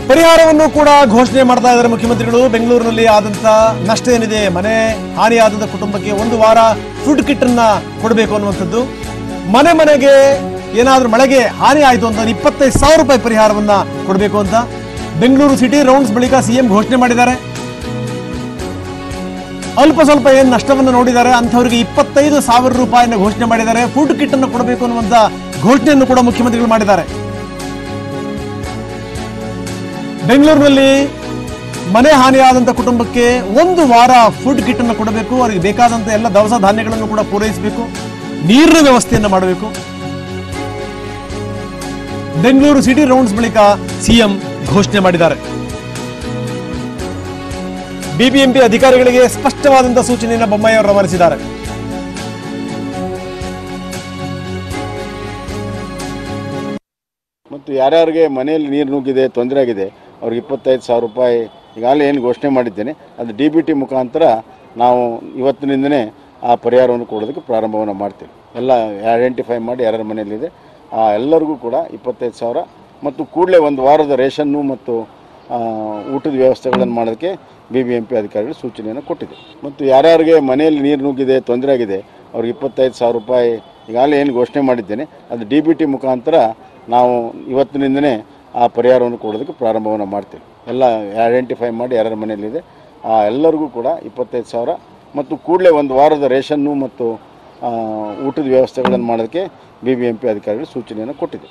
ಪರಿಹಾರವನ್ನು ಕೂಡ ಘೋಷಣೆ ಮಾಡ್ತಾ ಇದ್ದಾರೆ ಮುಖ್ಯಮಂತ್ರಿಗಳು. ಬೆಂಗಳೂರಿನಲ್ಲಿ ಆದಂತ ನಷ್ಟ ಏನಿದೆ, ಮನೆ ಹಾನಿಯಾದಂತ ಕುಟುಂಬಕ್ಕೆ 1 ವಾರ ಫುಡ್ ಕಿಟ್ ಅನ್ನ ಕೊಡಬೇಕು ಅನ್ನುವಂಥದ್ದು. ಮನೆಗೆ ಏನಾದ್ರೂ ಮಳೆಗೆ ಹಾನಿ ಆಯಿತು ಅಂತ 25,000 ರೂಪಾಯಿ ಪರಿಹಾರವನ್ನ ಕೊಡಬೇಕು ಅಂತ ಬೆಂಗಳೂರು ಸಿಟಿ ರೌಂಡ್ಸ್ ಬಳಿಕ ಸಿಎಂ ಘೋಷಣೆ ಮಾಡಿದ್ದಾರೆ. ಅಲ್ಪ ಸ್ವಲ್ಪ ಏನು ನಷ್ಟವನ್ನು ನೋಡಿದ್ದಾರೆ ಅಂಥವರಿಗೆ 25,000 ರೂಪಾಯಿನ ಘೋಷಣೆ ಮಾಡಿದ್ದಾರೆ. ಫುಡ್ ಕಿಟ್ ಅನ್ನು ಕೊಡಬೇಕು ಅನ್ನುವಂತ ಘೋಷಣೆಯನ್ನು ಕೂಡ ಮುಖ್ಯಮಂತ್ರಿಗಳು ಮಾಡಿದ್ದಾರೆ. ಬೆಂಗಳೂರಿನಲ್ಲಿ ಮನೆ ಹಾನಿಯಾದಂಥ ಕುಟುಂಬಕ್ಕೆ 1 ವಾರ ಫುಡ್ ಕಿಟ್ ಅನ್ನು ಕೊಡಬೇಕು. ಅವರಿಗೆ ಬೇಕಾದಂಥ ಎಲ್ಲ ದವಸ ಧಾನ್ಯಗಳನ್ನು ಕೂಡ ಪೂರೈಸಬೇಕು. ನೀರಿನ ವ್ಯವಸ್ಥೆಯನ್ನು ಮಾಡಬೇಕು. ಬೆಂಗಳೂರು ಸಿಟಿ ರೌಂಡ್ಸ್ ಬಳಿಕ ಸಿಎಂ ಘೋಷಣೆ ಮಾಡಿದ್ದಾರೆ. ಬಿಬಿಎಂಪಿ ಅಧಿಕಾರಿಗಳಿಗೆ ಸ್ಪಷ್ಟವಾದಂತಹ ಸೂಚನೆಯನ್ನು ಬೊಮ್ಮಾಯಿ ಅವರು ರವಾನಿಸಿದ್ದಾರೆ. ಮತ್ತು ಯಾರ್ಯಾರಿಗೆ ಮನೆಯಲ್ಲಿ ನೀರು ನುಗ್ಗಿದೆ, ತೊಂದರೆ ಆಗಿದೆ, ಅವ್ರಿಗೆ 25,000 ರೂಪಾಯಿ ಈಗಾಗಲೇ ಏನು ಘೋಷಣೆ ಮಾಡಿದ್ದೇನೆ, ಅದು DBT ಮುಖಾಂತರ ನಾವು ಇವತ್ತಿನಿಂದನೇ ಆ ಪರಿಹಾರವನ್ನು ಕೊಡೋದಕ್ಕೆ ಪ್ರಾರಂಭವನ್ನು ಮಾಡ್ತೀವಿ. ಎಲ್ಲ ಐಡೆಂಟಿಫೈ ಮಾಡಿ ಯಾರ್ಯಾರ ಮನೆಯಲ್ಲಿದೆ ಎಲ್ಲರಿಗೂ ಕೂಡ 25,000 ಮತ್ತು ಕೂಡಲೇ 1 ವಾರದ ರೇಷನ್ನು ಮತ್ತು ಊಟದ ವ್ಯವಸ್ಥೆಗಳನ್ನು ಮಾಡೋದಕ್ಕೆ BBMP ಅಧಿಕಾರಿಗಳು ಸೂಚನೆಯನ್ನು ಕೊಟ್ಟಿದೆ. ಮತ್ತು ಯಾರ್ಯಾರಿಗೆ ಮನೆಯಲ್ಲಿ ನೀರು ನುಗ್ಗಿದೆ, ತೊಂದರೆ ಆಗಿದೆ, ಅವ್ರಿಗೆ 25,000 ರೂಪಾಯಿ ಈಗಾಗಲೇ ಏನು ಘೋಷಣೆ ಮಾಡಿದ್ದೇನೆ, ಅದು DBT ಮುಖಾಂತರ ನಾವು ಇವತ್ತಿನಿಂದನೇ ಆ ಪರಿಹಾರವನ್ನು ಕೊಡೋದಕ್ಕೆ ಪ್ರಾರಂಭವನ್ನು ಮಾಡ್ತೀವಿ. ಎಲ್ಲ ಐಡೆಂಟಿಫೈ ಮಾಡಿ ಯಾರ್ಯಾರ ಮನೆಯಲ್ಲಿದೆ ಎಲ್ಲರಿಗೂ ಕೂಡ 25,000 ಮತ್ತು ಕೂಡಲೇ 1 ವಾರದ ರೇಷನ್ನು ಮತ್ತು ಊಟದ ವ್ಯವಸ್ಥೆಗಳನ್ನು ಮಾಡೋದಕ್ಕೆ BBMP ಅಧಿಕಾರಿಗಳು ಸೂಚನೆಯನ್ನು ಕೊಟ್ಟಿದೆ.